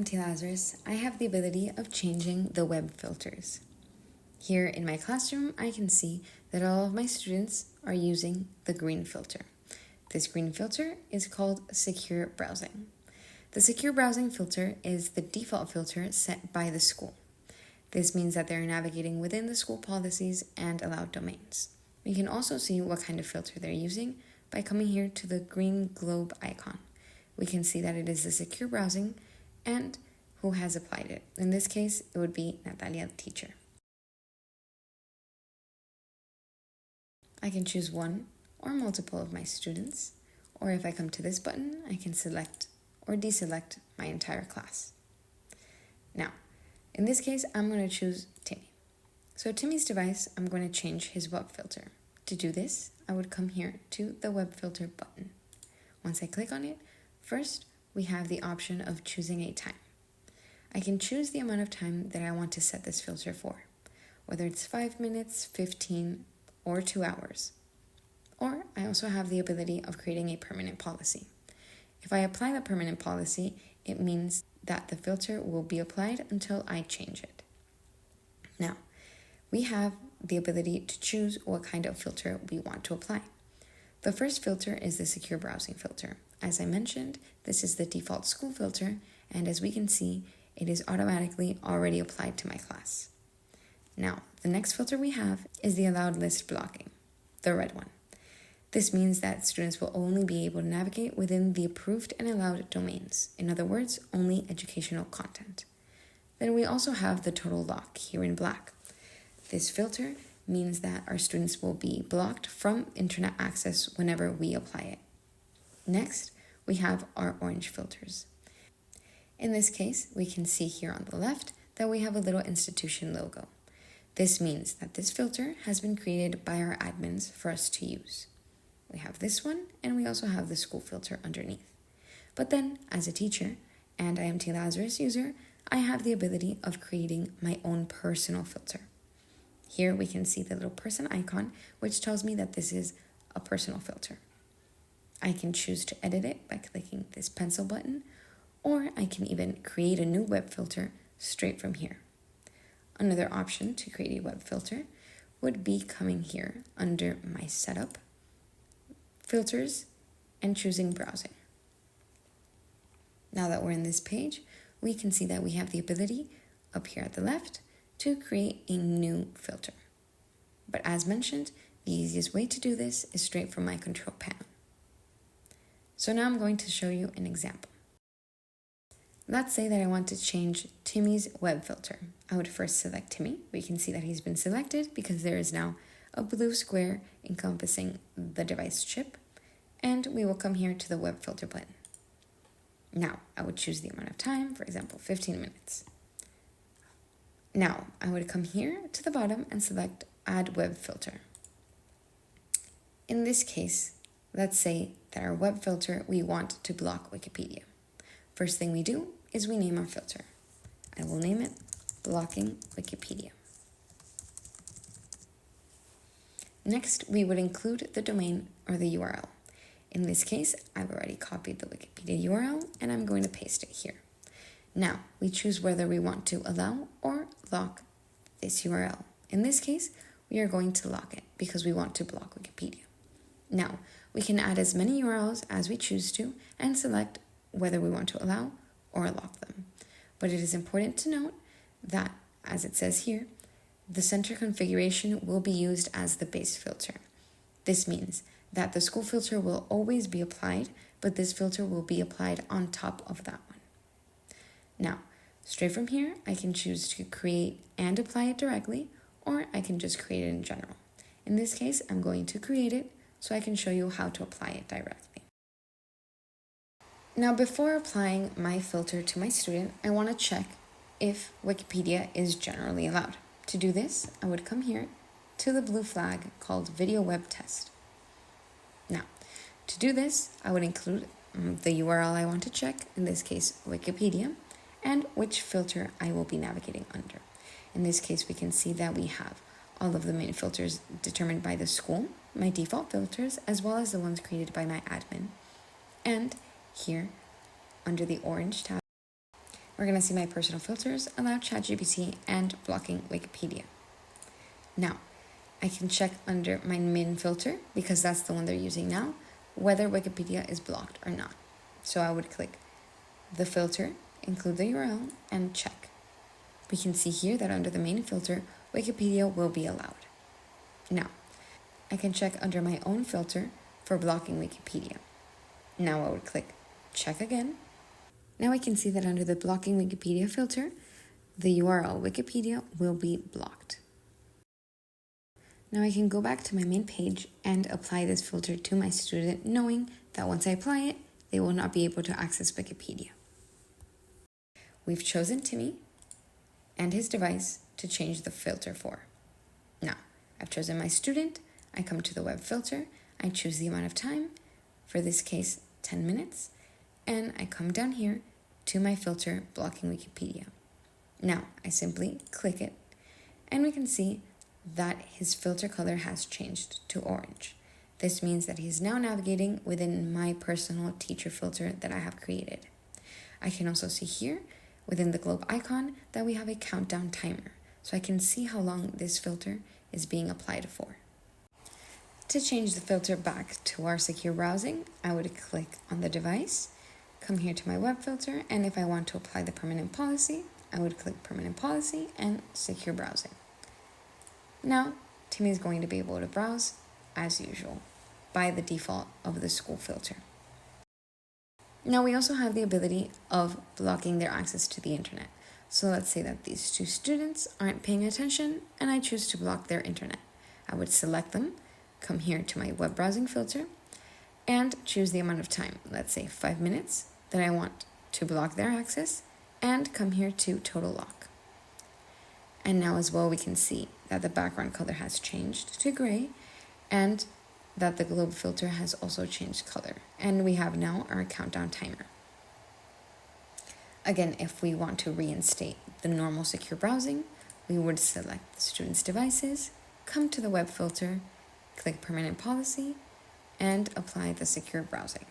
am T. Lazarus. I have the ability of changing the web filters. Here in my classroom, I can see that all of my students are using the green filter. This green filter is called Secure Browsing. The Secure Browsing filter is the default filter set by the school. This means that they're navigating within the school policies and allowed domains. We can also see what kind of filter they're using by coming here to the green globe icon. We can see that it is the Secure Browsing and who has applied it. In this case, it would be Natalia, the teacher. I can choose one or multiple of my students, or if I come to this button, I can select or deselect my entire class. Now, in this case, I'm going to choose Timmy. So Timmy's device, I'm going to change his web filter. To do this, I would come here to the web filter button. Once I click on it, first, we have the option of choosing a time. I can choose the amount of time that I want to set this filter for, whether it's 5 minutes, 15, or 2 hours. Or I also have the ability of creating a permanent policy. If I apply the permanent policy, it means that the filter will be applied until I change it. Now, we have the ability to choose what kind of filter we want to apply. The first filter is the Secure Browsing filter. As I mentioned, this is the default school filter, and as we can see, it is automatically already applied to my class. Now, the next filter we have is the Allowed List Blocking, the red one. This means that students will only be able to navigate within the approved and allowed domains. In other words, only educational content. Then we also have the Total Lock here in black. This filter means that our students will be blocked from internet access whenever we apply it. Next, we have our orange filters. In this case, we can see here on the left that we have a little institution logo. This means that this filter has been created by our admins for us to use. We have this one, and we also have the school filter underneath. But then, as a teacher, and I am T. Lazarus user, I have the ability of creating my own personal filter. Here we can see the little person icon, which tells me that this is a personal filter. I can choose to edit it by clicking this pencil button, or I can even create a new web filter straight from here. Another option to create a web filter would be coming here under my setup, filters, and choosing browsing. Now that we're in this page, we can see that we have the ability up here at the left to create a new filter. But as mentioned, the easiest way to do this is straight from my control panel. So now I'm going to show you an example. Let's say that I want to change Timmy's web filter. I would first select Timmy. We can see that he's been selected because there is now a blue square encompassing the device chip. And we will come here to the web filter button. Now, I would choose the amount of time, for example, 15 minutes. Now, I would come here to the bottom and select Add Web Filter. In this case, let's say that our web filter, we want to block Wikipedia. First thing we do is we name our filter. I will name it Blocking Wikipedia. Next, we would include the domain or the URL. In this case, I've already copied the Wikipedia URL and I'm going to paste it here. Now, we choose whether we want to allow or lock this URL. In this case, we are going to lock it because we want to block Wikipedia. Now, we can add as many URLs as we choose to and select whether we want to allow or lock them. But it is important to note that, as it says here, the center configuration will be used as the base filter. This means that the school filter will always be applied, but this filter will be applied on top of that one. Now, straight from here, I can choose to create and apply it directly, or I can just create it in general. In this case, I'm going to create it so I can show you how to apply it directly. Now, before applying my filter to my student, I want to check if Wikipedia is generally allowed. To do this, I would come here to the blue flag called Video Web Test. Now, to do this, I would include the URL I want to check, in this case, Wikipedia, and which filter I will be navigating under. In this case, we can see that we have all of the main filters determined by the school, my default filters, as well as the ones created by my admin. And here, under the orange tab, we're going to see my personal filters, allow ChatGPT, and blocking Wikipedia. Now, I can check under my main filter, because that's the one they're using now, whether Wikipedia is blocked or not. So I would click the filter, include the URL, and check. We can see here that under the main filter, Wikipedia will be allowed. Now, I can check under my own filter for blocking Wikipedia. Now I would click check again. Now I can see that under the blocking Wikipedia filter, the URL Wikipedia will be blocked. Now I can go back to my main page and apply this filter to my student, knowing that once I apply it, they will not be able to access Wikipedia. We've chosen Timmy and his device to change the filter for. Now, I've chosen my student, I come to the web filter, I choose the amount of time, for this case 10 minutes, and I come down here to my filter blocking Wikipedia. Now, I simply click it, and we can see that his filter color has changed to orange. This means that he's now navigating within my personal teacher filter that I have created. I can also see here within the globe icon that we have a countdown timer, so I can see how long this filter is being applied for. To change the filter back to our secure browsing, I would click on the device, come here to my web filter, and if I want to apply the permanent policy, I would click permanent policy and secure browsing. Now, Timmy is going to be able to browse as usual by the default of the school filter. Now we also have the ability of blocking their access to the internet. So let's say that these two students aren't paying attention and I choose to block their internet. I would select them, come here to my web browsing filter, and choose the amount of time, let's say 5 minutes, that I want to block their access, and come here to total lock. And now as well we can see that the background color has changed to gray and that the globe filter has also changed color. And we have now our countdown timer. Again, if we want to reinstate the normal secure browsing, we would select the student's devices, come to the web filter, click permanent policy, and apply the secure browsing.